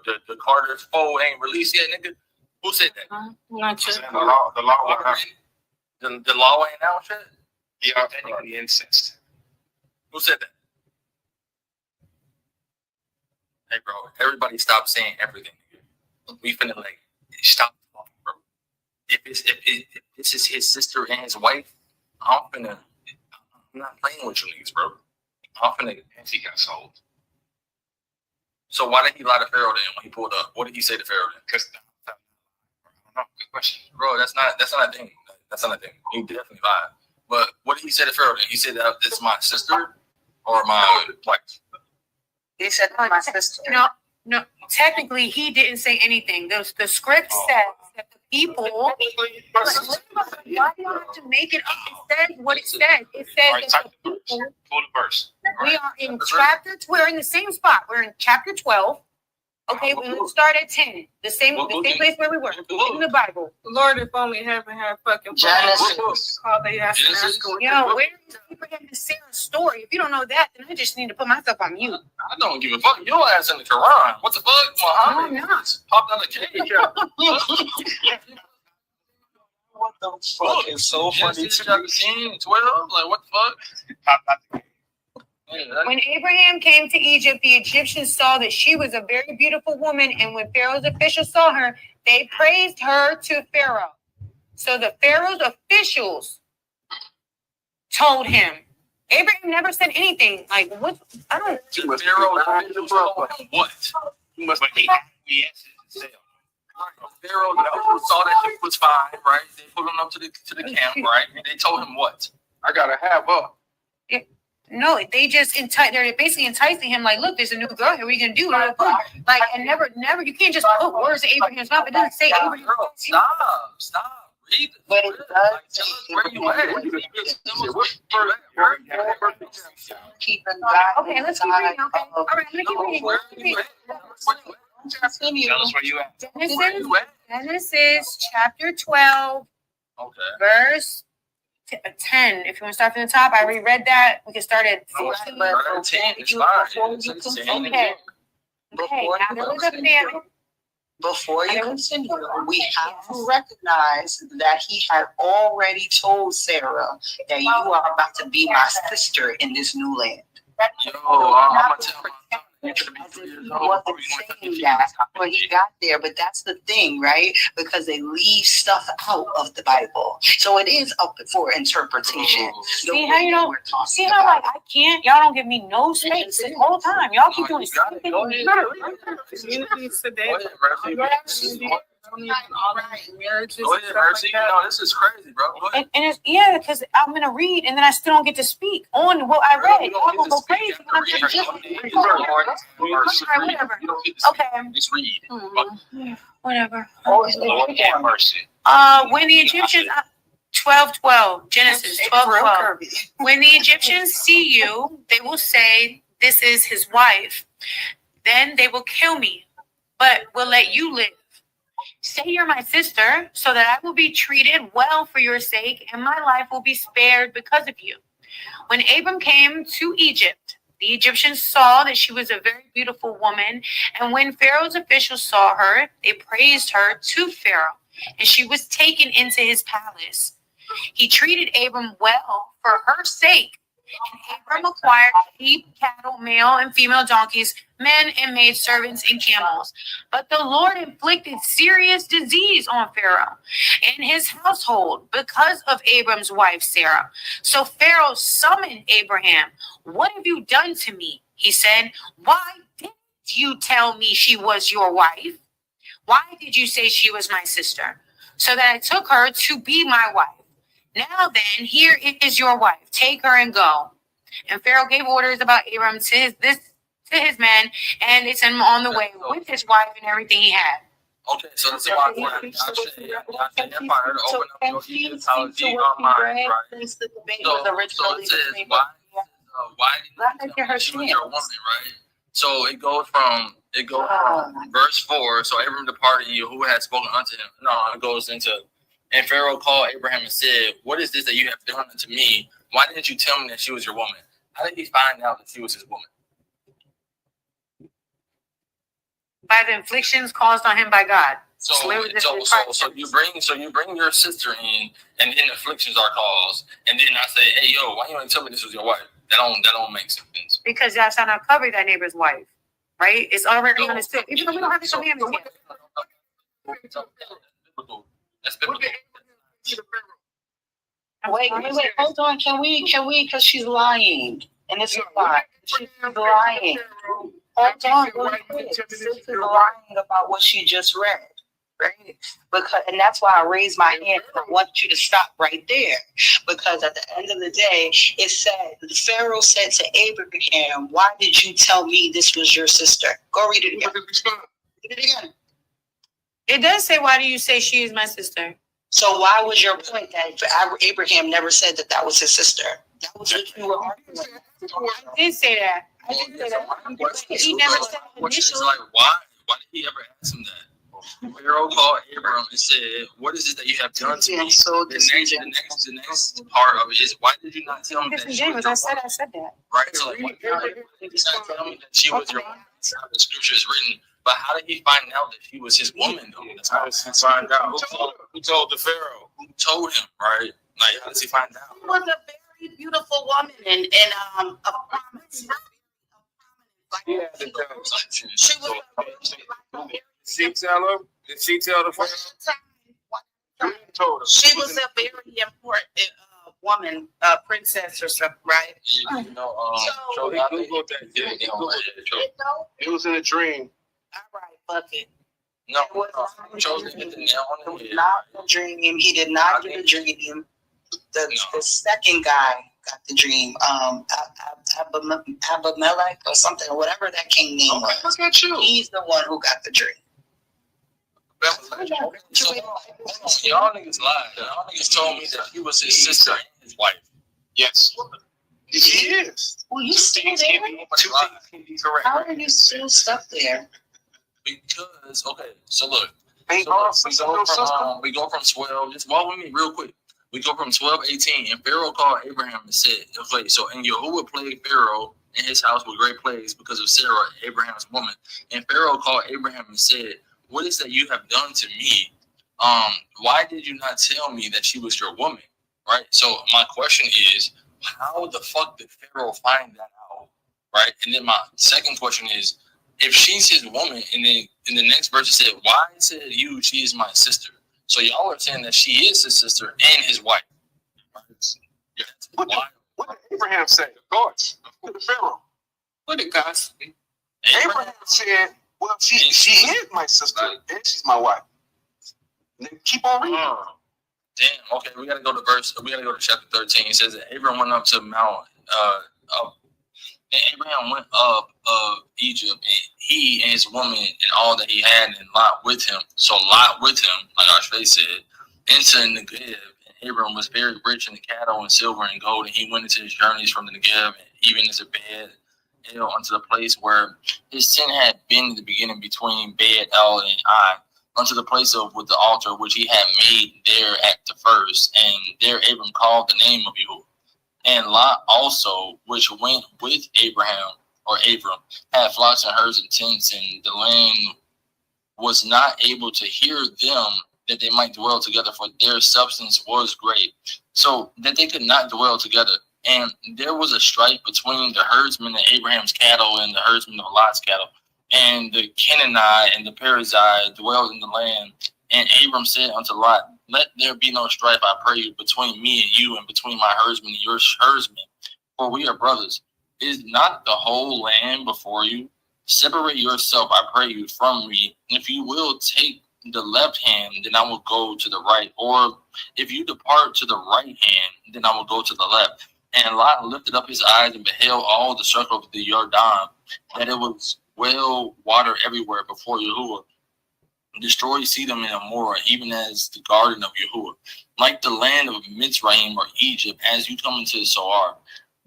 the Carter's fold ain't released yet, nigga? Who said that? Not sure. The law ain't out yet? Yeah, technically incest. Who said that? Hey, bro, everybody stop saying everything. We finna stop talking, bro. If this is his sister and his wife, I'm not playing with you niggas, bro. And he got sold. So why did he lie to Pharaoh then when he pulled up? What did he say to Pharaoh then? Because I don't know. Good question, bro. That's not a thing. That's not a thing. He definitely lied. But what did he say to Pharaoh then? He said that it's my sister or my wife. He said my sister. No. Technically, he didn't say anything. The script says that the people. Why do you have to make it up? It says what it says. It says that the people. Pull the verse. We are in chapter. We're in the same spot. We're in chapter 12. Okay, we will start at 10. The same place where we were in the Bible. Lord, if only heaven had fucking Genesis. Yo, where is Abraham and Sarah's story? If you don't know that, then I just need to put myself on mute. I don't give a fuck. Your ass in the Quran. What the fuck? Muhammad? No, I'm not. Popped out of the cage. What the fuck is so funny? 12? Like, what the fuck? Popped out the cage. When Abraham came to Egypt, the Egyptians saw that she was a very beautiful woman, and when Pharaoh's officials saw her, they praised her to Pharaoh. So the Pharaoh's officials told him. Abraham never said anything. Like, what? I don't. Pharaoh's officials told him what? He must be acquiesced himself. Pharaoh's officials saw that she was fine, right? They put him up to the camp, right? And they told him what? I gotta have up. No, they just they're basically enticing him. Like, look, there's a new girl here. What are you gonna do? Like, and never. You can't just put words in Abraham's mouth. It doesn't say Abraham. Stop. Read. But it does. Where you at? Keep in mind. Okay, let's keep reading. Okay, all right, let me keep reading. Tell us where you at. Genesis chapter 12, verse 10. If you want to start from the top, I already read that. We can start at 14. 10. It's fine. Okay. Now there was a famine. Before you continue, we have to recognize that he had already told Sarah that you are about to be my sister in this new land. Yo, I'm gonna tell He wasn't saying that when he got there, but that's the thing, right? Because they leave stuff out of the Bible, so it is up for interpretation. See how you don't? See how like I can't? Y'all don't give me no space the whole time. Y'all keep doing stupid. This is crazy, bro. And it's because I'm gonna read and then I still don't get to speak on what I read. I'm gonna go crazy. Whatever. Okay. Just read. Whatever. When the Egyptians 12:12 Genesis 12:12. When the Egyptians see you, they will say, "This is his wife." Then they will kill me, but will let you live. Say you're my sister, so that I will be treated well for your sake, and my life will be spared because of you. When Abram came to Egypt, the Egyptians saw that she was a very beautiful woman, and when Pharaoh's officials saw her, they praised her to Pharaoh, and she was taken into his palace. He treated Abram well for her sake. And Abram acquired sheep, cattle, male and female donkeys, men and maidservants, and camels. But the Lord inflicted serious disease on Pharaoh and his household because of Abram's wife, Sarah. So Pharaoh summoned Abraham. "What have you done to me?" he said. "Why didn't you tell me she was your wife? Why did you say she was my sister? So that I took her to be my wife. Now then, here is your wife. Take her and go." And Pharaoh gave orders about Abram to his men, and they sent him on the way with his wife and everything he had. Okay, so this is why I empire to open up your Egyptology online, right? So it says, why didn't you she was your woman, right? So it goes from verse 4. So Abram departed, and Yahuwah had spoken unto him. No, it goes into. And Pharaoh called Abraham and said, "What is this that you have done unto me? Why didn't you tell me that she was your woman?" How did he find out that she was his woman? by the afflictions caused on him by God. So you bring your sister in, and then afflictions are caused, and then I say, hey yo, why you ain't tell me this was your wife? That don't make sense. Because y'all shall not cover that neighbor's wife, right? It's already understood. Even though we don't have the commandments yet. That's biblical. Wait, hold on. Can we, because she's lying. And it's a lie. She's lying. Hold on, really quick. Sis is lying about what she just read. Right? And that's why I raised my hand. I want you to stop right there. Because at the end of the day, it said, the Pharaoh said to Abraham, why did you tell me this was your sister? Go read it again. Read it again. It does say, why do you say she is my sister? So why was your point that Abraham never said that was his sister? That was what you were arguing. I did say that. He never said initially. Like, why did he ever ask him that? Pharaoh called Abraham and said, what is it that you have done to me? So the next part of it is, why did you not tell me that she was your wife? I said that. Right? So like, why did you not tell me that she was your wife? That's how the scripture is written. But how did he find out that she was his woman, though? That's how does he find out? Who told the Pharaoh? Who told him, right? Like, how does he find out? She was a very beautiful woman and a promise. She tell the Pharaoh? She was a very important woman, princess or something, right? You know, so he Googled that. It was in a dream. All right, fuck it. No, Chosen hit the nail on the head. Not the dream. He did not get a dream. The second guy got the dream. Abimelech or something, or whatever that king name was. Look at you. He's the one who got the dream. So, y'all niggas lied. Y'all niggas told me that he was his sister and his wife. Yes. He is. Well, you still there? Correct. How are you still stuck there? Because, okay, so look. We go from 12. Just walk with me real quick. We go from 12:18, and Pharaoh called Abraham and said, okay, so and Yahuwah plagued Pharaoh and his house with great plagues because of Sarah, Abraham's woman. And Pharaoh called Abraham and said, what is that you have done to me? Why did you not tell me that she was your woman? Right? So my question is, how the fuck did Pharaoh find that out? Right? And then my second question is, if she's his woman, and then in the next verse it said, why said you she is my sister? So y'all are saying that she is his sister and his wife. Right? Yeah, what did Abraham say? Of course. To the Pharaoh. What did God say? Abraham said, well, she is my sister and she's my wife. And then keep on reading. Damn. Okay, we gotta go to chapter 13. It says that Abraham went up to Mount and Abraham went up of Egypt, and he and his woman and all that he had, and Lot with him. So Lot with him, like our face said, entered the Negev. And Abraham was very rich in the cattle and silver and gold, and he went into his journeys from the Negev, and even as a bed unto the place where his tent had been in the beginning between Bed El and Ai, unto the place of with the altar which he had made there at the first. And there Abram called the name of Yahuwah. And Lot also, which went with Abram, had flocks and herds and tents, and the land was not able to hear them, that they might dwell together, for their substance was great, so that they could not dwell together. And there was a strife between the herdsmen of Abraham's cattle and the herdsmen of Lot's cattle. And the Canaanite and the Perizzite dwelled in the land. And Abram said unto Lot, let there be no strife, I pray you, between me and you, and between my herdsmen and your herdsmen, for we are brothers. Is not the whole land before you? Separate yourself, I pray you, from me. And if you will take the left hand, then I will go to the right. Or if you depart to the right hand, then I will go to the left. And Lot lifted up his eyes and beheld all the circle of the Jordan, that it was well water everywhere before Yahuwah. Destroy Sedom and Amorah, even as the garden of Yahuwah, like the land of Mitzrayim or Egypt, as you come into the Soar.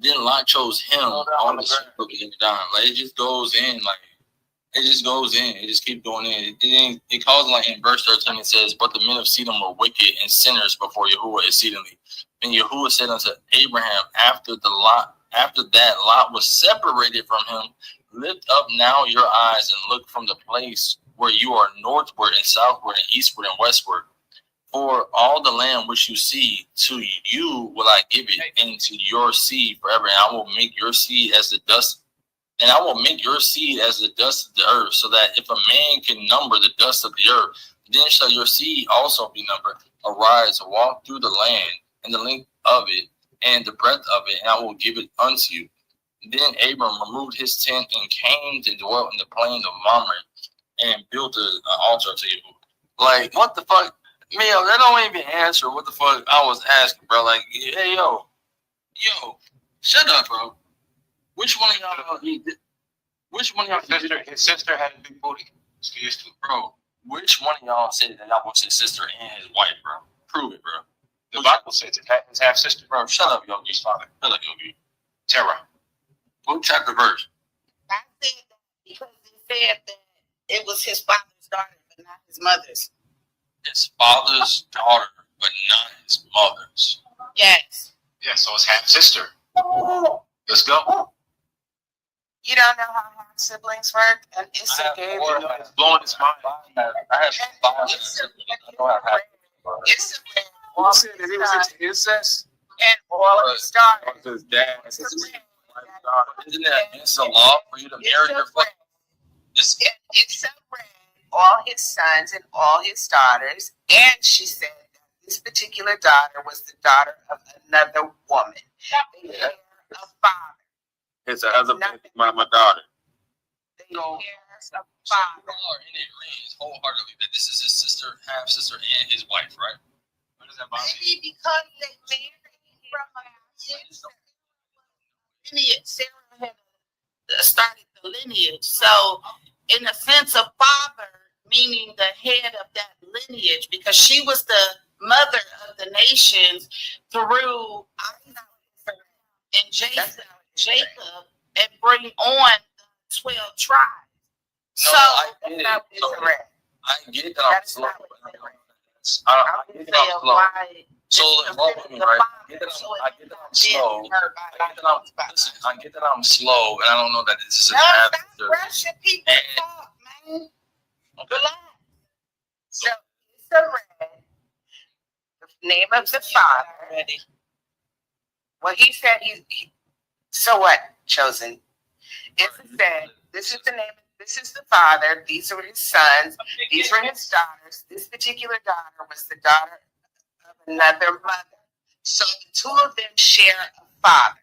Then Lot chose him on the circle of the Jordan. Like, it just goes in, it just keeps going in. It calls, like in verse 13, it says, but the men of Sedom were wicked and sinners before Yahuwah exceedingly. And Yahuwah said unto Abraham, after that Lot was separated from him, Lift up now your eyes and look from the place where you are northward and southward and eastward and westward. For all the land which you see, to you will I give it, and to your seed forever. And I will make your seed as the dust, and I will make your seed as the dust of the earth, so that if a man can number the dust of the earth, then shall your seed also be numbered. Arise, walk through the land, and the length of it, and the breadth of it, and I will give it unto you. Then Abram removed his tent and came to dwell in the plain of Mamre, and built an altar to you. Like, what the fuck? Mel, that don't even answer what the fuck I was asking, bro. Like, hey, yo, shut up, bro. Which one of y'all? Which one of y'all? His sister had a big booty. She used to. Bro, which one of y'all said that y'all was his sister and his wife, bro? Prove it, bro. The Bible says it. His half sister. Bro, shut up, Yogi's father. Shut up, Yogi. Terra. Book, chapter, verse. I said that because it said that it was his father's daughter, but not his mother's. His father's daughter, but not his mother's. Yes. Yeah, so it's half sister. Let's go. You don't know how half siblings work? And it's I have okay. four. It's blowing his mind. I have five siblings. I don't have half. It's a You said that it was into incest? and all of his daughters. His dad. Isn't that against the law for you to marry your fucking? It's a red, all his sons and all his daughters. And she said that this particular daughter was the daughter of another woman. They share a father. It's a husband, my daughter. They share a You father. are in agreement wholeheartedly that this is his sister, half sister, and his wife, right? What does that bother you? Maybe because they married from a lineage. Sarah had started the lineage. So, in a sense, a father, meaning the head of that lineage, because she was the mother of the nations through Isaac and Jacob, and bring on the 12 tribes. No, So, I that's get it. not what So, it's read. I get that I'm That's slow. not what it's read. I I'm get saying that I'm slow. why So it's roll with me, right? I get that I get that I'm slow. Listen, I get that I'm slow, and I don't know that this is No, a half stop sister. rushing people And- talk, man. Okay. Relax. So it's a red. The name of the father. Well, he said so what, chosen? It said, this is the name, this is the father, these are his sons, these were his daughters. This particular daughter was the daughter of another mother. So the two of them share a father.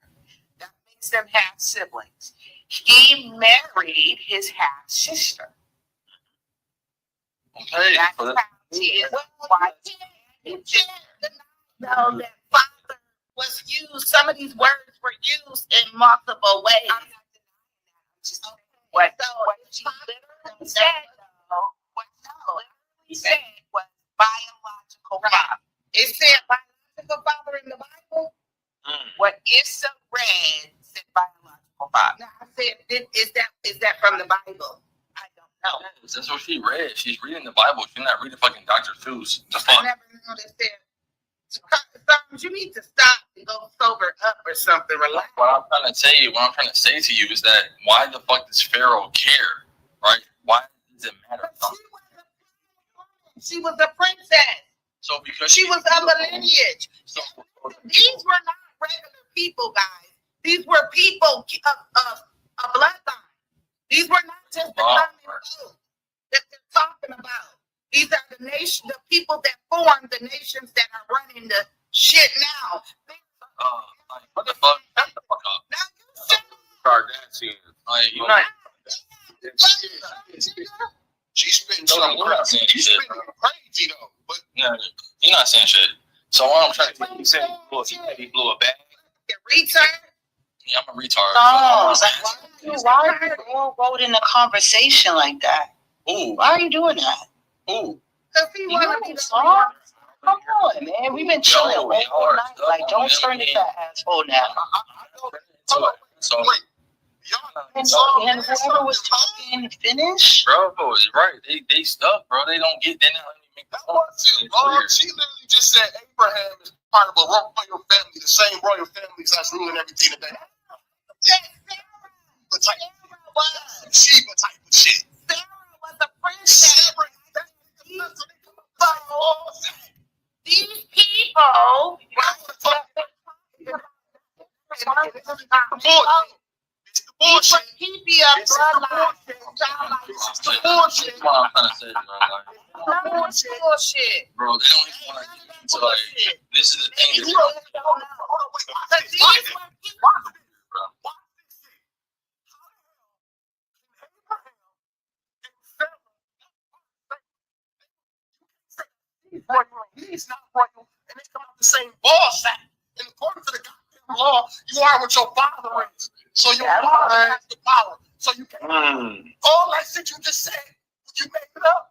That makes them half siblings. He married his half sister. Okay. That's So how that- he is. Why can't know that father was used? Some of these words were used in multiple ways. What she literally said, what she literally said was biological father. It said biological father in the Bible. What Issa read said biological father. Now I said, is that from the Bible? I don't know. That's what she read. She's reading the Bible. She's not reading fucking Dr. Seuss. The I fuck? never knew that said. You need to stop and go sober up or something. Relax. What I'm trying to say to you is that why the fuck does Pharaoh care, right? Why does it matter? She was a princess. So because She was of a lineage. So, These were not regular people, guys. These were people of a bloodline. These were not just the common folk that they're talking about. These are the nation, the people that formed the nations that are running the shit now. like, what the fuck? Shut the fuck up. Now you shut Kardashian. Like, you know, She's spitting No, something you're not saying crazy. She's shit. spitting crazy though. But no, you're not saying shit. So what I'm trying to he said he blew a bag. the return. yeah, I'm a retard. No, but why are you all wrote in a conversation like that? Ooh, Why are you doing that? ooh. Because he wanted to be soft. Come on, man. We've been chilling all night. Like, don't turn into an asshole now. So, And whoever was talking, finish. bro, right? They stuck, bro. They don't get. They're not letting me make the That point. wasn't wrong. She literally just said Abraham is part of a royal family, the same royal family that's ruling everything today. Sheba type of shit. Sarah was a princess. These people. Bullshit. Keep your bloodline. It's the bullshit. That's what I'm trying to say, bro. Like, Bullshit. bro, they don't even want to get into like. This is the thing. You don't He's not royal, and they come out the same ball sack. And according to the goddamn law, you are what your father is. So your father has the power. So you can't. All that shit you just said, you make it up.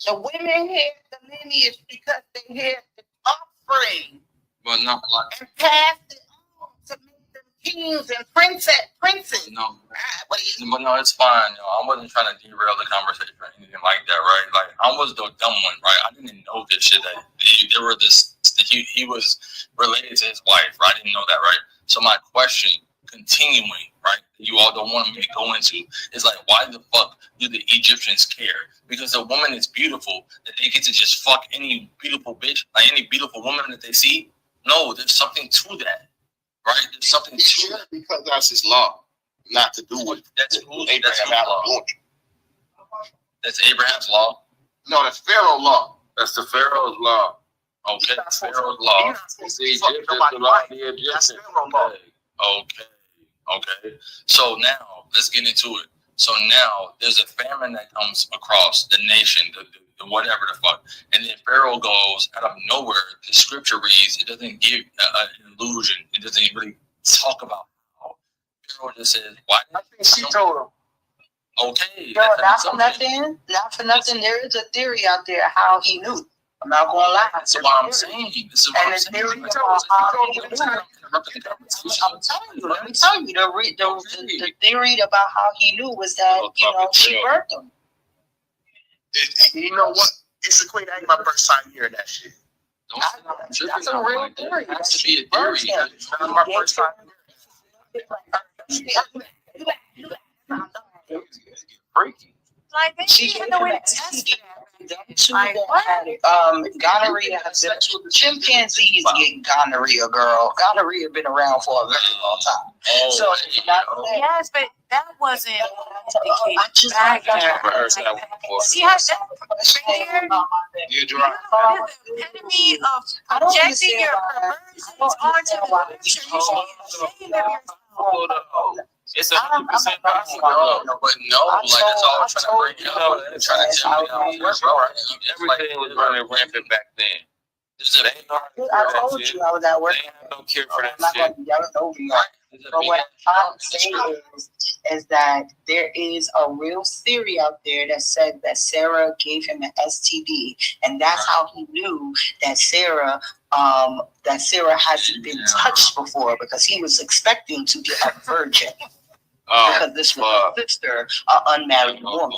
The women had the lineage because they had the offspring But not like. and passed it on to make them kings and princes. No. But no, it's fine. Yo. I wasn't trying to derail the conversation or anything like that, right? Like, I was the dumb one, right? I didn't know this shit that there were this. He was related to his wife, right? I didn't know that, right? So my question, continuing, right? You all don't want me to go into is like, why the fuck do the Egyptians care? Because a woman is beautiful, that they get to just fuck any beautiful bitch, like any beautiful woman that they see. No, there's something to that, right? There's something to that. Because that's his law, not to do with That's Abraham Abraham's law. doing. That's Abraham's law. No, that's Pharaoh law. That's the Pharaoh's law. Okay, Pharaoh's law. It's the Egyptians belong to the Egyptians. Okay. So now let's get into it. So now there's a famine that comes across the nation, the whatever the fuck, and then Pharaoh goes out of nowhere. The scripture reads, it doesn't give an illusion. It doesn't really talk about how. Pharaoh just says, "Why?" I think she told him. Okay. Yo, that's not an for assumption. nothing. There is a theory out there how he knew. I'm not gonna lie. That's what I'm saying. This is what And I'm the saying. theory Like, about how he knew. interrupting the conversation. I'm telling you. Let me tell you. The theory about how he knew was that she birthed him. You know what? It's a queen. That ain't my first time hearing that shit. Don't say I'm tripping That's a out real like that. theory. It has to be a theory. It's not my first time. Freaky. Like, they She didn't gave know him where an to test STD. that. Two that had gonorrhea. Chimpanzees get gonorrhea, girl. Gonorrhea been around for a very long time. So it's not Yes, but that wasn't I just back I never then. heard that one before. See how that right there? You You drive. are the epitome of projecting your perversions onto the scripture. You should be ashamed of yourself. Hold on. It's 100% possible. No, but no, like it's all trying to bring you up and trying to tell me how it is, bro. Everything was running rampant back then. They ain't know how to cure I that told shit. you I was at work. They ain't have no cure for I'm that not shit. gonna yell it over you. But what I'm trying to say is that there is a real theory out there that said that Sarah gave him an STD, and that's how he knew that Sarah hasn't been touched before, because he was expecting to get a virgin. Because this was a sister, an unmarried woman.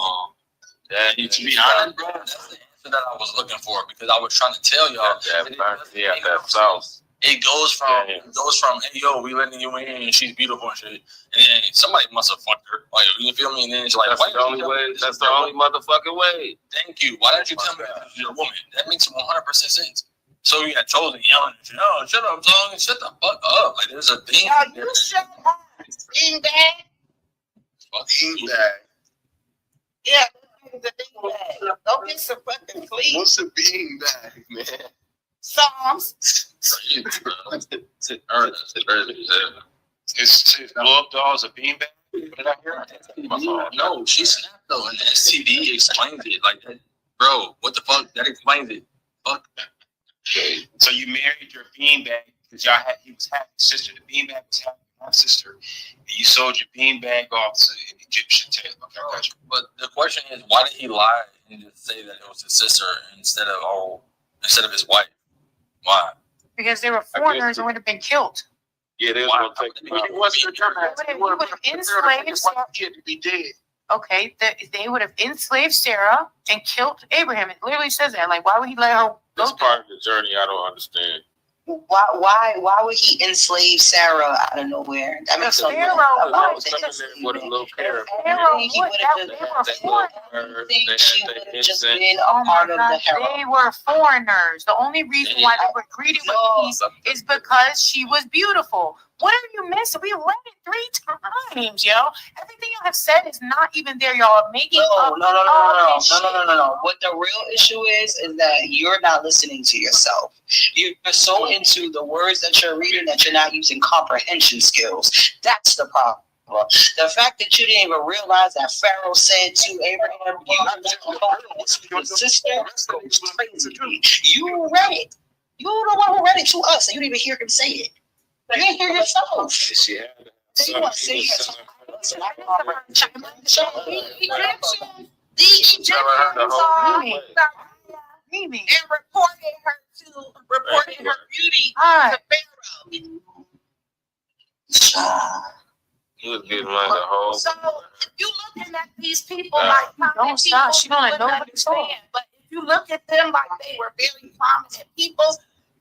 That To be honest, bro, that's the answer that I was looking for, because I was trying to tell y'all. that sauce. It goes from hey yo, we letting you in and she's beautiful and shit. And then somebody must have fucked her. Like, you feel me? And then it's like, That's the only way. That's the only motherfucking way. Thank you. Why didn't you tell me that you're a woman? That makes 100% sense. So you got chosen yelling at you. Oh, shut up, Tongue. Shut the fuck up. Like, there's a thing. You shut up. Beanbag. Beanbag. Yeah, it's a beanbag. Go get some fucking sleep. What's a beanbag, man? Psalms. It's blow up dolls a beanbag. Did I hear? No, she snapped though, and the STD explains it. Like that, bro. What the fuck? That explains it. Fuck. So you married your beanbag because he was having a sister. The beanbag was having my sister, and you sold your beanbag off to an Egyptian tailor. Okay, I got you. But the question is, why did he lie and just say that it was his sister instead of his wife? Why? Because they were foreigners and would have been killed. Yeah, they was Why? gonna take them out. He wasn't a dumbass. He would have enslaved his wife kid to be dead. Okay, they would have enslaved Sarah and killed Abraham. It literally says that. Like, why would he let her This go? part of the journey I don't understand. Why would he enslave Sarah out of nowhere? That makes no sense. Pharaoh was coming in with a little caravan. Everything he would have just, everything she would have just been a part of the harem. They were foreigners. The only reason why they were greeted with peace is because she was beautiful. What are you missing? We read it 3 times, yo. Everything y'all have said is not even there. Y'all are making up. No. What the real issue is that you're not listening to yourself. You're so into the words that you're reading that you're not using comprehension skills. That's the problem. The fact that you didn't even realize that Pharaoh said to Abraham, "This was your sister," goes crazy. You read it. You the one who read it to us, and you didn't even hear him say it. You didn't hear yourself. She had You want to say yourself. The Egyptians saw Mimi. and reported her beauty Hi. to Pharaoh. He was getting like the whole. So if you looking at these people like Don't stop. She don't let nobody talk. but if you look at them like they were very prominent people,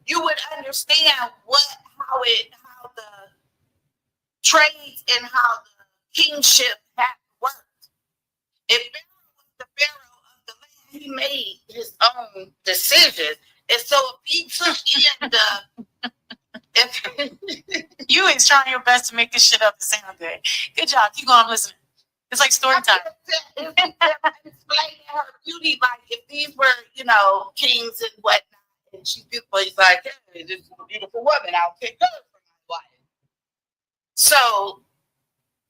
you would understand how the trades and how the kingship had worked. If Pharaoh was the Pharaoh of the land, he made his own decisions. And so if he took in You is trying your best to make this shit up to sound good. Good job. Keep going. I'm listening. It's like story time. Explaining her beauty, like if these were, kings and whatnot, and she's beautiful, he's like, hey, this is a beautiful woman, I'll pick her for my wife. So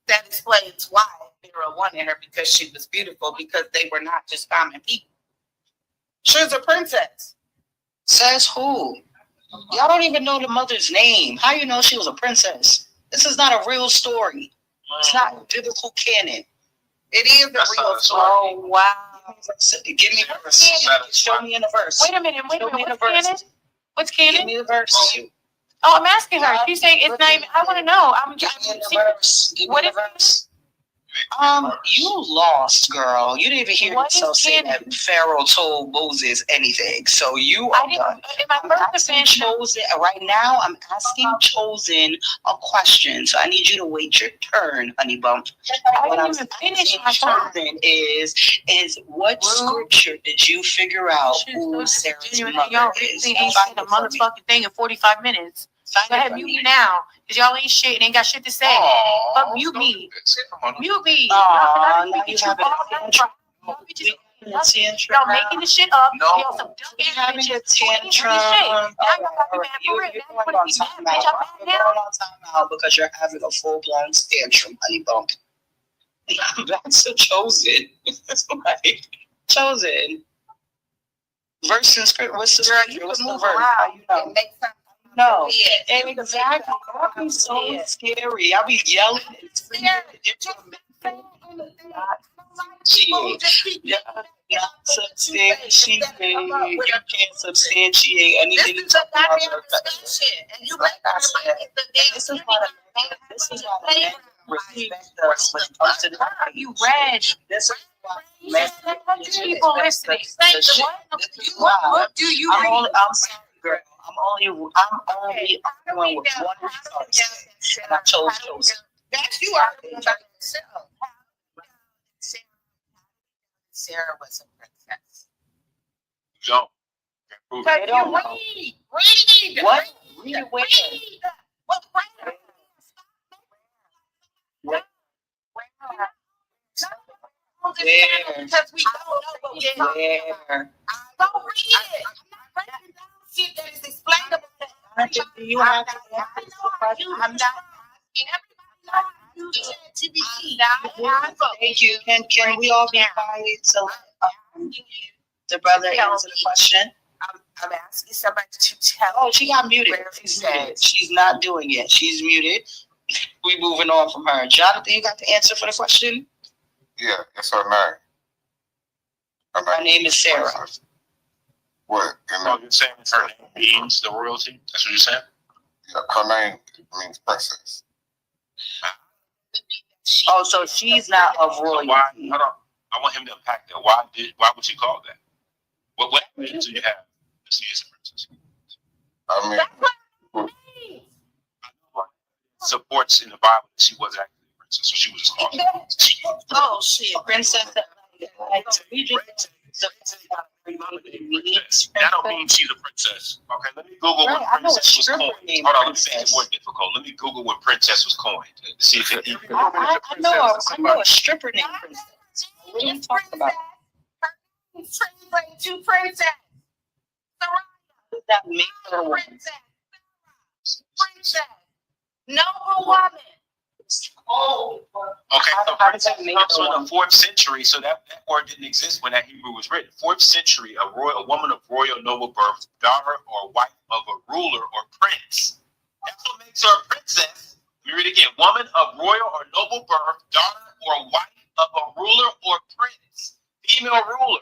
that explains why Pharaoh wanted her, because she was beautiful, because they were not just common people. She was a princess. Says who? Y'all don't even know the mother's name. How you know she was a princess? This is not a real story. It's not biblical canon. It is a real story. Oh, wow. Give me the verse. Show me in the verse. Wait a minute. What's canon? What's Give canon? me the verse. Oh, I'm asking her. She's saying it's not even, I want to know. Give me the verse. Give me What the is verse. You lost, girl. You didn't even hear What yourself is say canon? that Pharaoh told Moses anything. So you I are done. didn't. In my I'm first asking defense, Chosen right now. I'm asking Chosen a question. So I need you to wait your turn, honey bump. I What I'm didn't even finish asking my turn. Chosen is what scripture did you figure out who Sarah's mother Y'all is? really ain't said a motherfucking thing in 45 minutes. Go ahead, mute me now, because y'all ain't shit and ain't got shit to say. But mute me. Mute me. Now you have Y'all making the shit up. Y'all some dumb ass having a bitches. tantrum. Now y'all got me mad for real. You're Now going you on want to time be mad. Bitch, out. I'm You're mad going now. on time out because you're having a full-blown tantrum, honey bump. That's a Chosen. Like, Chosen. Verse and script. What's the Girl, scripture? you What's can the move verse? How around you know? and make something. No, Yeah, exactly. I'll be so scary. I'll be yelling and screaming. You can't substantiate anything. This is a goddamn discussion, and you let This is why the men respect us when it comes to the You read. This is why men People listening. What do you read? I'm sorry, girl. I'm only arguing with one resource, and I chose Chosen. That's you arguing by yourself. Sarah was a princess. Jump. They don't know. Read. What? Read where? What? Because we don't know what we're talking about. Go read it. I'm not breaking down shit that is explainable. You have to I'm not. Everybody knows how to use ChatGPT. Thank you. Can we all be quiet to let the brother answer the question? I'm asking somebody to tell. Oh, she got muted. She's not doing it. She's muted. We moving on from her. Jonathan, you got the answer for the question? Yeah, it's her name. Her name is Sarah. What? Oh, you're saying her name means the royalty? That's what you're saying? Yeah, her name means princess. Oh, so she's not of royalty. Why? Hold on. I want him to unpack that. Why would you call that? What evidence do you have to see as a princess? I mean, supports in the Bible that she was actually a princess, so she was just called. Oh shit. Princess. That don't mean she's a princess. Okay, let me Google when Right, I know a princess was stripper coined. named Hold on, let me make it Princess. more difficult. Let me Google when princess was coined to see if it even. I know a stripper named Princess. What are you talking about? Translate to princess. Does that make her a woman? Princess. Noble woman. Okay, so How does that princess make comes her from the 4th century, so that word didn't exist when that Hebrew was written. 4th century, a woman of royal noble birth, daughter or wife of a ruler or prince. That's what makes her a princess. Let me read it again. Woman of royal or noble birth, daughter or wife of a ruler or prince. Female ruler.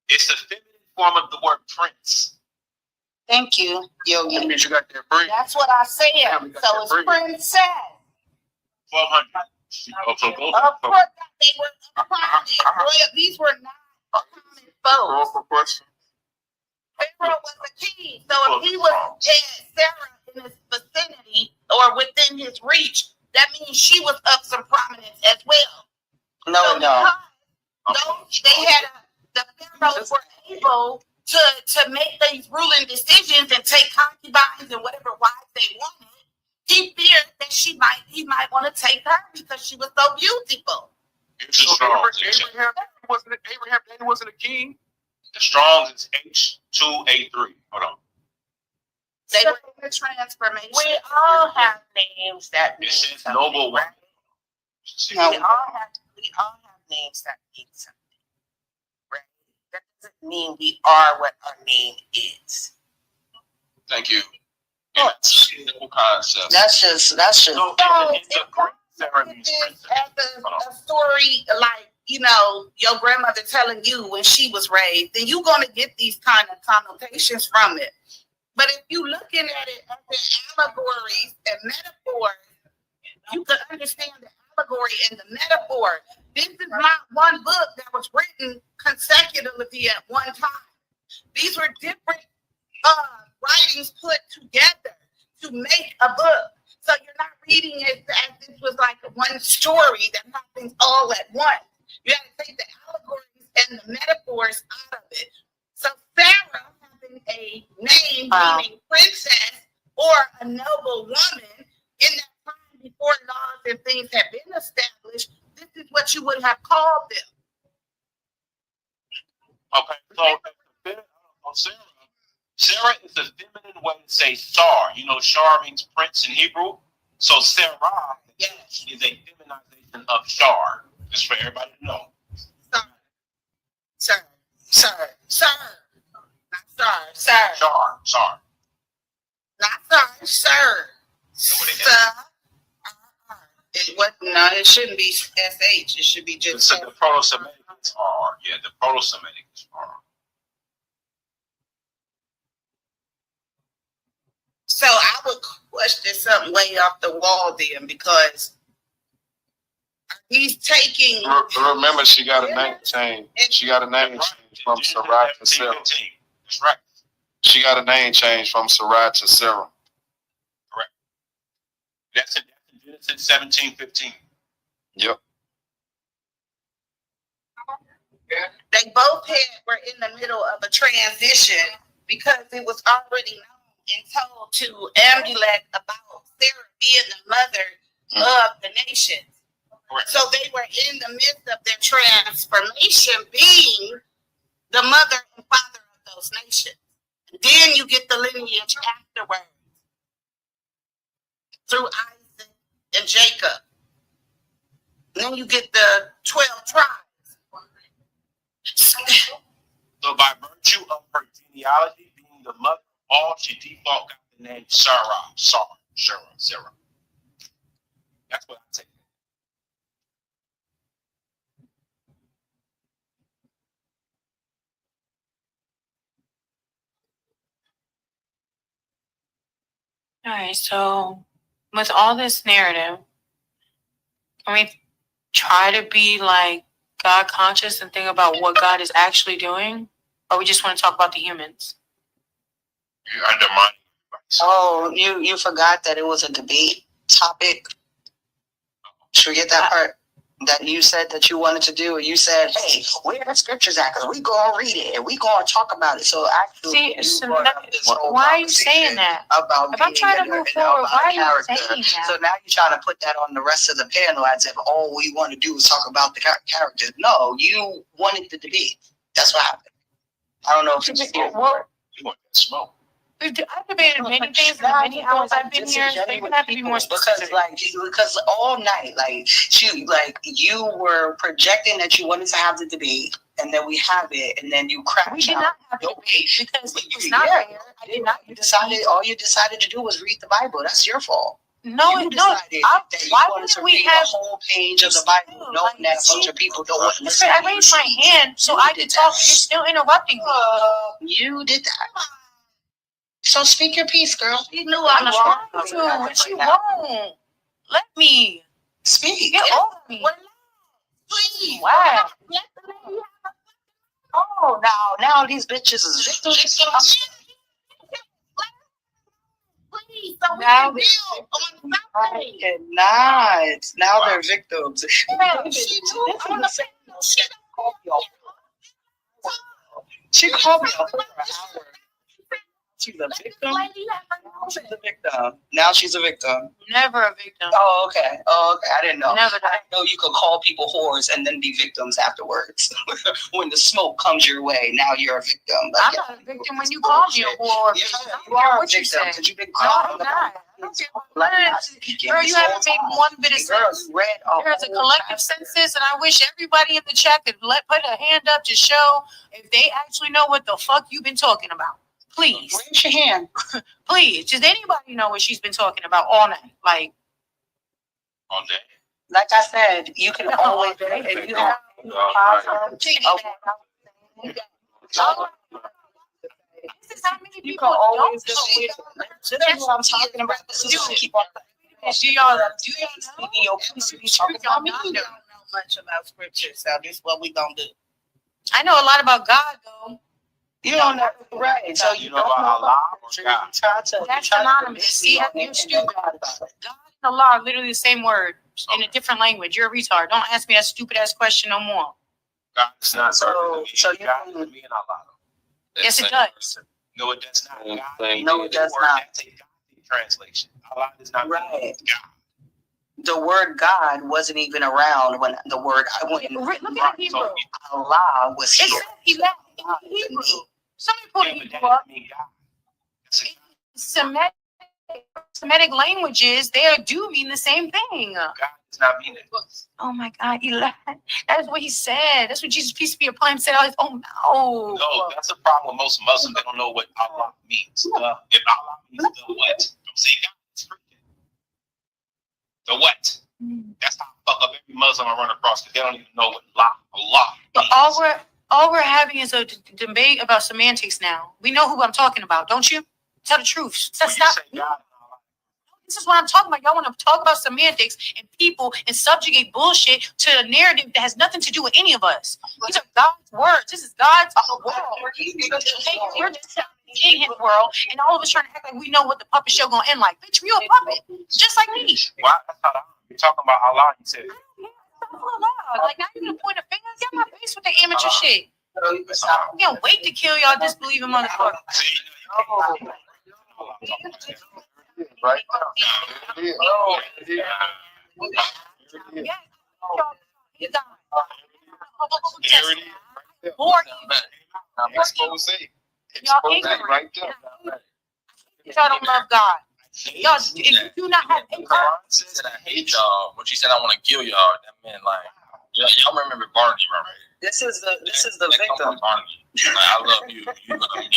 It's the feminine form of the word prince. Thank you, Yogi. That means you got that breed. That's what I said. So it's princess. 1200. Oh, so go. Of course, they were prominent. These were not common folks. Pharaoh was a king, so if he was at Sarah in his vicinity or within his reach, that means she was of some prominence as well. No, no. They had the pharaohs were able to make these ruling decisions and take concubines and whatever wives they wanted. He feared that he might want to take her because she was so beautiful. So Abraham wasn't a king. The Strong's is H2A3. Hold on. They were in the transformation. We all have names that mean It says something, noble right? woman. We all have names that mean something, right? That doesn't mean we are what our name is. Thank you. That's a concept. That's just. So, in the Greek, Sarah means princess. As a story like, your grandmother telling you when she was raised, then you're going to get these kind of connotations from it. But if you're looking at it as the allegories and metaphors, you can understand the allegory and the metaphor. This is not one book that was written consecutively at one time. These were different writings put together to make a book. So you're not reading it as this was like one story that happens all at once. You have to take the allegories and the metaphors out of it. So Sarah having a name meaning princess or a noble woman in that time before laws and things had been established, this is what you would have called them. Okay, so Sarah is a feminine way to say Shar. Shar means prince in Hebrew. So Sarah is a feminization of Shar. Just for everybody to know. Sir. Not sir. Shar. Not sir. It shouldn't be SH. It should be just. So the Proto-Semitic is R. Yeah, the Proto-Semitic is R. So I would question something way off the wall then, because he's taking. Remember, she got a name change. She got a name change from Sarai to Sarah. That's right. She got a name change from Sarai to Sarah. Correct. That's in Genesis 17:15. Yep. They both were in the middle of a transition because it was already known and told to Amulek about Sarah being the mother of the nations. Correct. So they were in the midst of their transformation, being the mother and father of those nations. Then you get the lineage afterwards through Isaac and Jacob. And then you get the 12 tribes. So by virtue of her genealogy being the mother of all, she default got the name Sarah. That's what I take. All right, so with all this narrative, can we try to be like God conscious and think about what God is actually doing? Or we just want to talk about the humans? You're undermining Oh, you forgot that it was a debate topic. Should we get that part? That you said that you wanted to do, and you said, "Hey, where the scriptures at? Because we gonna read it and we gonna talk about it." So actually, why are you saying that? About if I'm trying to move forward, why are you saying that? So now you're trying to put that on the rest of the panel as if all we want to do is talk about the characters. No, you wanted the debate. That's what happened. I don't know if it's You want that smoke. I've debated many things in the many hours I've been here, so you're gonna have to be more specific. Because all night, you were projecting that you wanted to have the debate, and then we have it, and then you crashed. We did not have the debate because it was not fair. I did not. All you decided to do was read the Bible. That's your fault. No, Why didn't we have the whole page of the Bible, knowing that a bunch of people don't want to listen? I raised my hand so I could talk. You're still interrupting me. You did that. So speak your piece, girl. You knew I was trying to, but you won't. Let me speak. Get over me. Please. Wow. Oh, now these bitches is victims. Please, so we Now can build on something. I cannot. Now they're victims. She called me a whore. She's a victim. She's a victim. Now she's a victim. Never a victim. Oh, okay. I didn't know. Never. I didn't know you could call people whores and then be victims afterwards. When the smoke comes your way, now you're a victim. I'm not a victim when you call me a whore. Yeah, you are a victim because you've been called. No, I'm not. Girl, you haven't made one bit of sense. There's a collective census, and I wish everybody in the chat could put a hand up to show if they actually know what the fuck you've been talking about. Please. Raise your hand. Please. Does anybody know what she's been talking about all night? Like, All day. Like I said, you can always, if you have this is how many you people can always don't just know. that's what I'm talking about. This is to keep on Do y'all know? I mean, you don't know much about scripture, so this is what we gonna do. I know a lot about God, though. You don't know, right? So You know about Allah or God? That's anonymous. See, you're stupid. God and Allah are literally the same word in a different language. You're a retard. Don't ask me that stupid ass question no more. God is not So you God is me and Allah. Yes, it does. No, it does not. God No, it does not. That's a God translation. Allah does not Right. mean God. The word God wasn't even around when the word I went. Look at the Hebrew. So, Allah was It here. says he left in Hebrew. Somebody pull the yeah, but Hebrew that up. doesn't mean God. That's a Semitic languages, they do mean the same thing. God does not mean it. Oh my God, Eli. That's what he said. That's what Jesus, peace be upon him, said. Oh no. No, that's the problem with most Muslims. They don't know what Allah means. If Allah means the what? Don't say God. It's freaking. The what? That's how I fuck up every Muslim I run across because they don't even know what Allah But means. all we're having is a debate about semantics now. We know who I'm talking about, don't you? Tell the truth. When you say God, This is what I'm talking about. Y'all want to talk about semantics and people and subjugate bullshit to a narrative that has nothing to do with any of us. These are God's words. This is God's world. We're just in his world, and all of us trying to act like we know what the puppet show gonna end like. Bitch, you a puppet, just like me. why? That's not Allah. You're talking about Allah. You said. Like, not even a point of finger. Get my face with the amateur shit. You can't wait to kill y'all disbelieving motherfuckers. Right Y'all ignorant. right there. Y'all don't love God. Y'all, if you do not have Said I hate y'all, but you said I want to kill y'all. That meant like y'all remember Barney, right? This is the That come victim. from Barney. Like, I love you. You love me.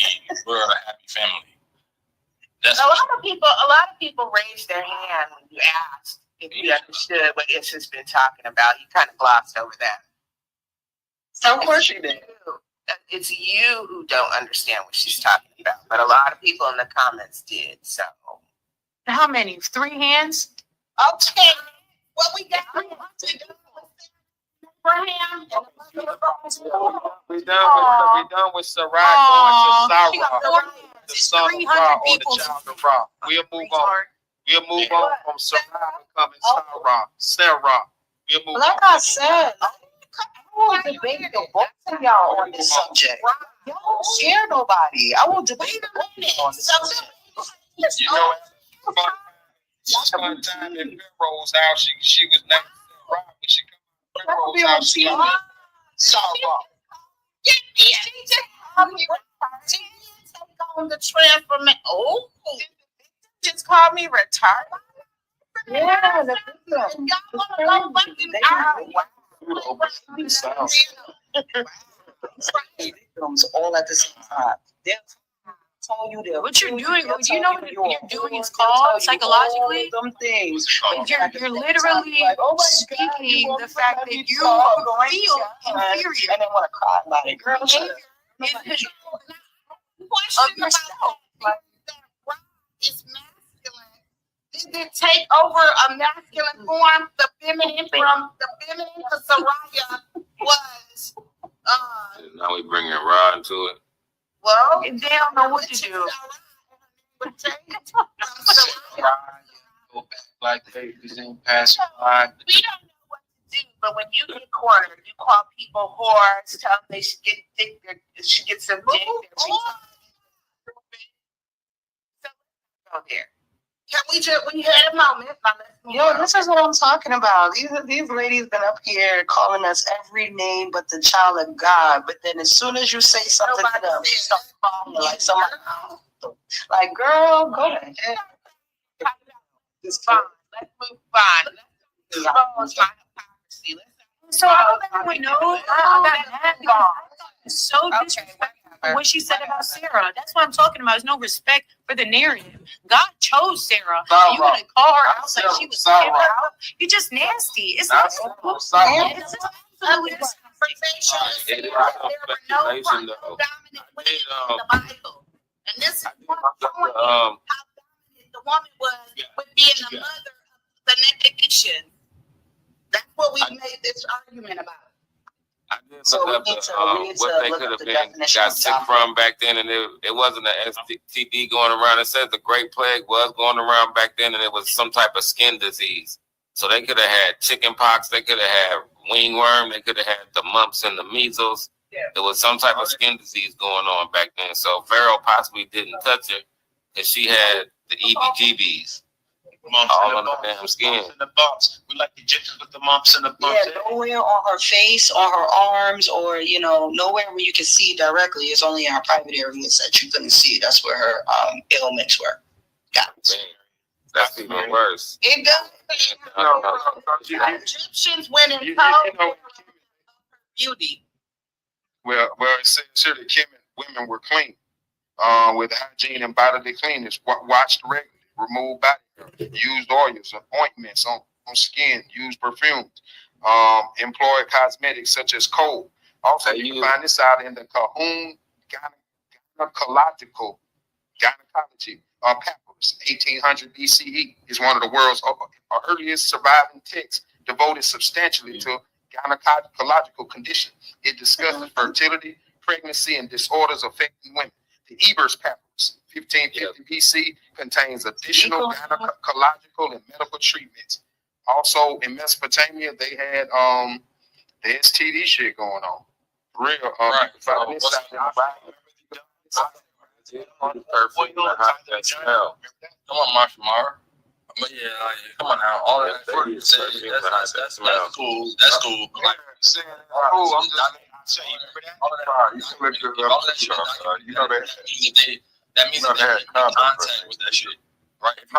We're a happy family. That's A lot of people raised their hand when you asked if you understood what Issa's been talking about. You kind of glossed over that. Of course you did. It's you who don't understand what she's talking about, but a lot of people in the comments did. So, how many? 3 hands? okay, what we got to do Abraham. We done with Sarai going to She got Sarah. 4 hands. the It's son of 300 Ra or the people. child of Ra. We'll move on. We'll move on from Sarah becoming Sarah. Sarah. We'll move Like on. I said, I will debate the both of y'all on this subject. Y'all don't scare nobody. I will debate the both of y'all on this subject. You know, one time in Pharaoh's house, she was named Sarah. When she come to Pharaoh's house, she was Sarah. On the transformation. Oh, Just call me retarded. Yeah, the y'all want to go fucking victims all at the same time. They'll tell you they'll What you're kill doing, they'll do you tell know what you're you're a doing whore, is they'll called tell you psychologically? all them things. But At the you're same literally time, like, oh my God, speaking you the fact that you so great, feel God. inferior And they want to cry about it. Girl, shut up. question of yourself. about that is masculine. Did it take over a masculine form? The feminine from the feminine to Soraya was Now we bringing Ra into it. well, They don't know what to do. Go back like babies and pass by. We don't know what to do, but when you get cornered, you call people whores, tell them they should get dick, should get some dick. Go there. Can we just? We had a moment. Now let's move Yo, on. this is what I'm talking about. These ladies been up here calling us every name but the child of God. But then as soon as you say something to them, she start crying like someone. Like, girl, go ahead. It's fine. Let's move on. Let's expose my hypocrisy. So I hope everyone knows I got mad because I thought it was so disrespectful for what she said about Sarah. That's what I'm talking about. There's no respect for the narrative. God chose Sarah. You want to call her out like she was Sarah out? You're just nasty. It's not cool. It's just absolutely disrespectful. There were no dominant women in the Bible. And this is one point how dominant the woman was with being the mother of the nation. That's what we made this argument about. I did So look we up need to what they look could up have the been definition got of sick dominant. from back then, and it wasn't an STD going around. It says the Great Plague was going around back then, and it was some type of skin disease. So they could have had chicken pox, they could have had wingworm, they could have had the mumps and the measles. There was some type of skin disease going on back then. So Pharaoh possibly didn't touch her because she had the EBGBs. Mumps All in on the the bumps, damn skin. mumps in the bumps. We like Egyptians with the mumps and the bumps. Yeah, nowhere on her face, on her arms, or nowhere where you can see directly. It's only in her private areas that you couldn't see. That's where her ailments were. Got it. That's even worse. It does. Egyptians went and told beauty. Well, it says here that women were clean, with hygiene and bodily cleanness, washed regularly, removed body hair, used oils and ointments on skin, used perfumes, employed cosmetics such as coal. Also, you can find this out in the Cahun Gynecology papyrus, 1800 BCE, is one of the world's earliest surviving texts devoted substantially to gynecological conditions. It discusses fertility, pregnancy, and disorders affecting women. The Ebers papyrus, 1550 BC, contains additional gynecological and medical treatments. Also, in Mesopotamia, they had the STD shit going on. Real, Right. Perfect. Come on, Marshall Mara. But yeah, come on now. All that Yeah, you said, that's cool. That's cool. But like, Oh, I'm just saying, all that shit, you know that. That means that they had in contact with that shit, right? If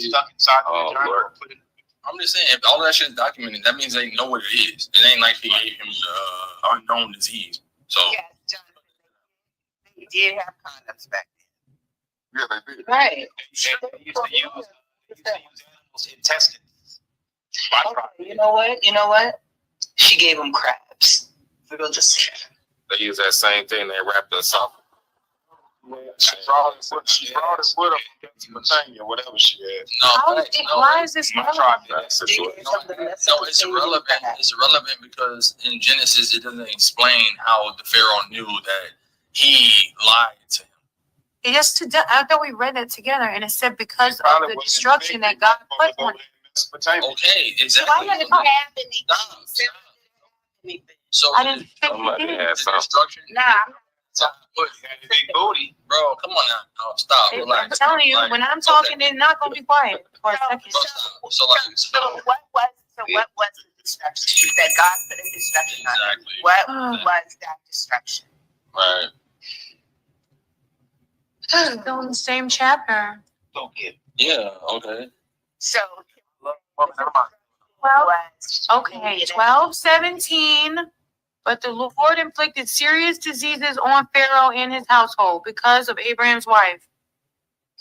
Stuck inside the Oh, vagina, Lord. put it. I'm just saying, if all that shit is documented, that means they know what it is. It ain't like they gave him the unknown disease. So Yes, John. They did have condoms back then. Yeah, they did. Right. They used to use animals' intestines. Okay, you know what? She gave them crabs. We'll just say that. They use that same thing. They wrapped us up. She brought it with her from Mesopotamia, whatever she had. Why is this My relevant? tribe did that situation. No, it's irrelevant. It's irrelevant because in Genesis it doesn't explain how the Pharaoh knew that he lied to him. I thought we read that together, and it said because of the destruction that God put on it. Okay, exactly. Why not? Stop. So I didn't think Somebody it did. had the something. destruction. Nah, Big booty. Bro, come on now. No, stop. I'm Relax. telling you, Like, when I'm talking, they're not gonna be quiet for a second. bro, stop. So like, so what was the destruction? You said God put a destruction on it. exactly. What was that destruction? Right. Still in the same chapter. Don't get. Yeah. Okay. So Well, was okay, 12:17. But the Lord inflicted serious diseases on Pharaoh and his household because of Abraham's wife.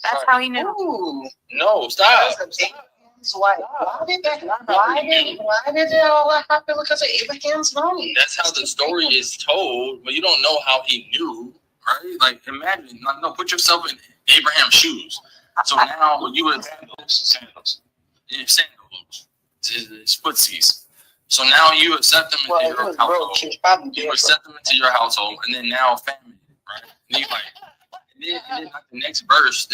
That's how he knew. Ooh. No, stop. Why did it all happen because of Abraham's wife? That's how the story is told, but you don't know how he knew, right? Like, imagine. No, put yourself in Abraham's shoes. So now you would Sandals. sandals, his footsies. So now you accept them into your household. You accept them into your household, and then now family, right? And you like, and then like the next verse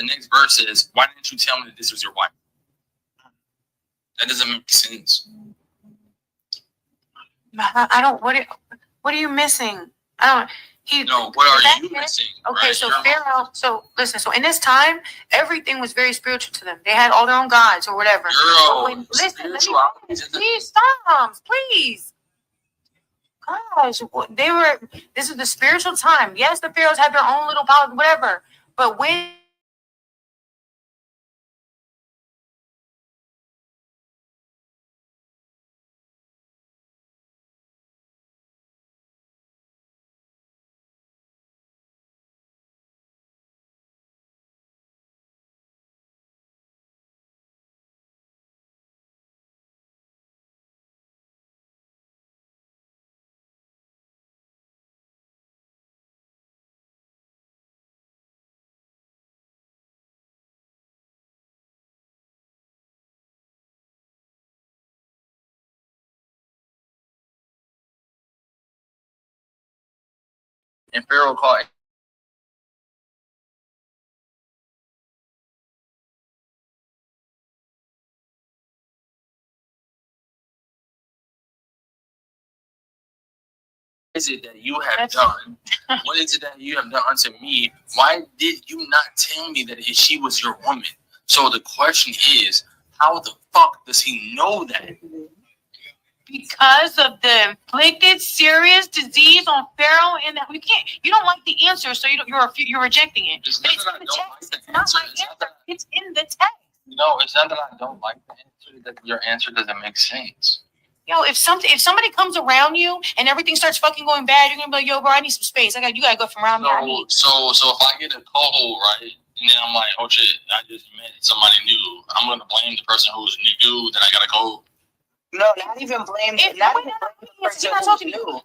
is, why didn't you tell me that this was your wife? That doesn't make sense. I don't. What are you missing? I don't. No, what are you missing? Okay, right? so You're- Pharaoh. So listen. So in this time, everything was very spiritual to them. They had all their own gods or whatever. Girl, Listen, let me spirituality finish. is- Please stop. Please. Gosh, they were. This is the spiritual time. Yes, the pharaohs had their own little power, whatever. But when And Pharaoh called is it that you have done? What is it that you have done unto me? Why did you not tell me that she was your woman? So the question is, how the fuck does he know that? because of the inflicted serious disease on Pharaoh, and that you don't like the answer, so you're rejecting it. It's But not it's that in I the don't text. like the It's not answer. my It's not answer. that, It's in the text. no, it's not that I don't like the answer. That your answer doesn't make sense. Yo, if somebody comes around you and everything starts fucking going bad, you're gonna be like, yo, bro, I need some space. You gotta go from around me. I need. So if I get a cold, right, and then I'm like, oh shit, I just met somebody new, I'm gonna blame the person who's new that I got a cold. No, not even blame. If- Not no, even no, blame the no, person you're not who's talking- new.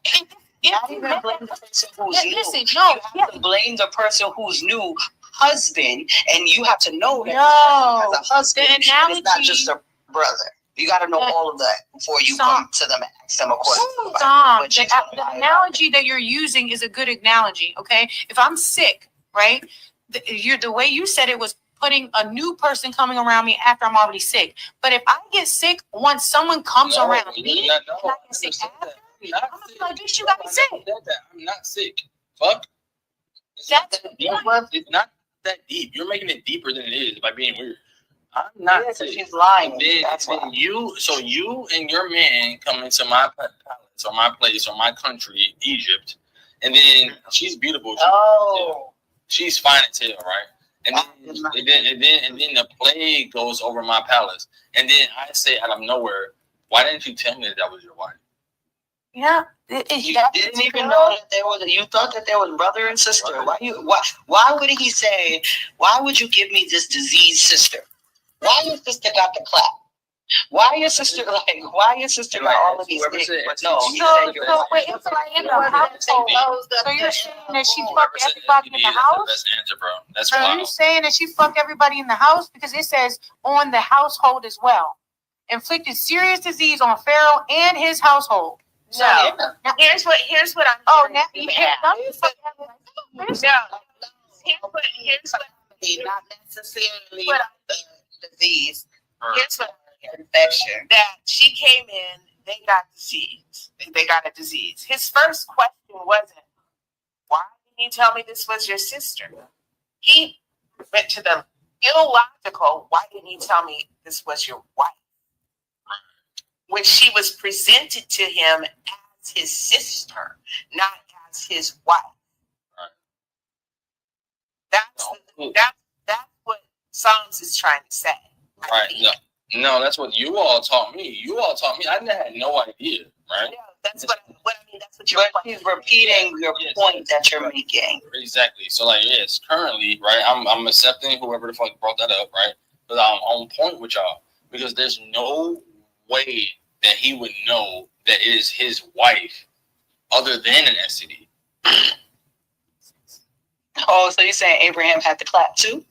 If Not you even met blame that the person who's new. listen, You no, have to blame the person who's new husband, and you have to know that No, this person has a husband, the and it's not analogy- just a brother. You got to know all of that before you come to them and ask them a question. Stop. But she's The gonna lie about analogy that you're using is a good analogy. Okay, if I'm sick, right, the way you said it was putting a new person coming around me after I'm already sick. But if I get sick once someone comes around me, and I get sick after, I'm gonna be like, bitch, you got me sick. I'm not sick. Fuck. It's not that deep. You're making it deeper than it is by being weird. I'm not Yeah, so sick. she's lying. Then, That's why. you and your man come into my palace or my place or my country, Egypt, and then she's beautiful. Oh. She's fine as hell, right? And then the plague goes over my palace, and then I say out of nowhere, why didn't you tell me that was your wife? Yeah, You didn't even know that there was. You thought that there was brother and sister. Why would he say? Why would you give me this diseased sister? Why your sister got the clap? Why your sister Why your sister got all of these things? But no, he said your wife. wait, it's like in the household. So you're saying that she fucked everybody in the That's house? the best answer, bro. That's So wild. you're saying that she fucked everybody in the house? Because it says on the household as well. Inflicted serious disease on Pharaoh and his household. So No. Here's what I'm oh, hearing now you you have. can't. No. here's what not necessarily the disease. Here's what infection. That she came in, they got disease. They got a disease. His first question wasn't, why didn't you tell me this was your sister? He went to the illogical, why didn't you tell me this was your wife? When she was presented to him as his sister, not as his wife. That's what Psalms is trying to say. Right. No, that's what you all taught me. You all taught me. I had no idea, right? Yeah, that's what I mean. That's what you're. But he's repeating your point that you're making. Exactly. So, like, yes, currently, right, I'm accepting whoever the fuck brought that up, right? But I'm on point with y'all because there's no way that he would know that it is his wife other than an STD. Oh, so you're saying Abraham had to clap too?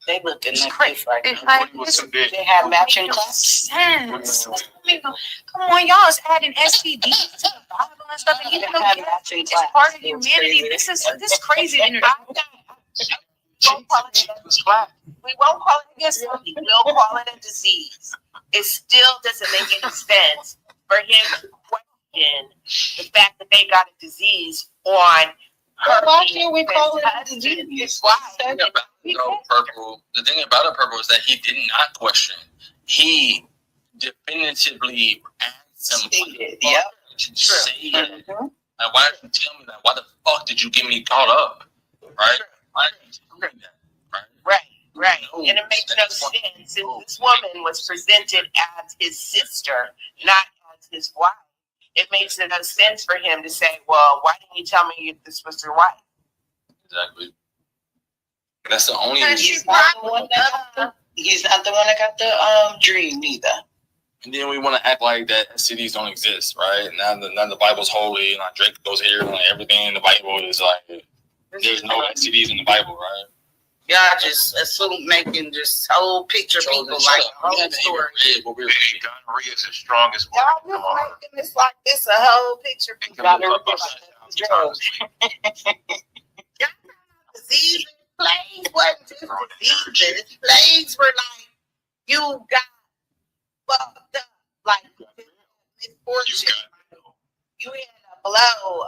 They looked in that place like they had matching claps. Sense. Come on, y'all is adding STDs to the Bible and stuff, and even though it's part of humanity, this is crazy energy. We won't call it a disease. We'll call it a disease. It still doesn't make any sense for him to question the fact that they got a disease on her. Why can't we call it a disease? Why? The thing about it, Purple, is that he did not question. He definitively asked him. Yep. Say that. Like, why did you tell me that? Why the fuck did you get me caught up? Right? Why did you tell me that? Right. And it makes no sense. If this woman was presented as his sister, not as his wife, it makes no sense for him to say, well, why didn't you tell me this was your wife? Exactly. That's the only He's not the one that got the dream neither. And then we want to act like that STDs don't exist, right? Now the Bible's holy, and like Drake goes here, and like everything in the Bible is like there's no STDs in the Bible, right? Y'all just assume making just whole picture people like a whole story. Gonorrhea is as strong as Y'all just making this like this a whole picture people. Disease and plagues wasn't just diseases. Plagues were like you got fucked up, like misfortune. You had a blow.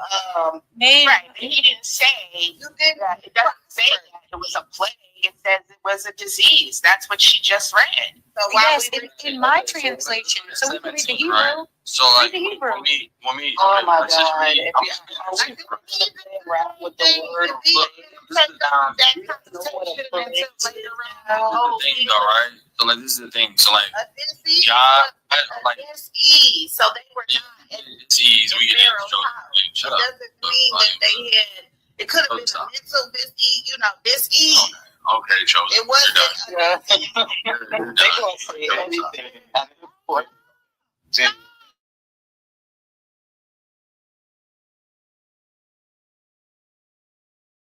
Right, but he didn't say you did that. It doesn't say that it was a plague. It says it was a disease. That's what she just read. So Yes, in my translation. So we can read the Hebrew. Right? So like Read the Hebrew. when we Oh my let's just God! read- If I'm- with the word, the thing though, right? So like this is the thing. So like A disease, God, like disease. So they were not. disease, we get it. It Shut up. doesn't mean that they had. It could have been a mental disease. Disease. Okay, chosen. It wasn't. they gonna say anything.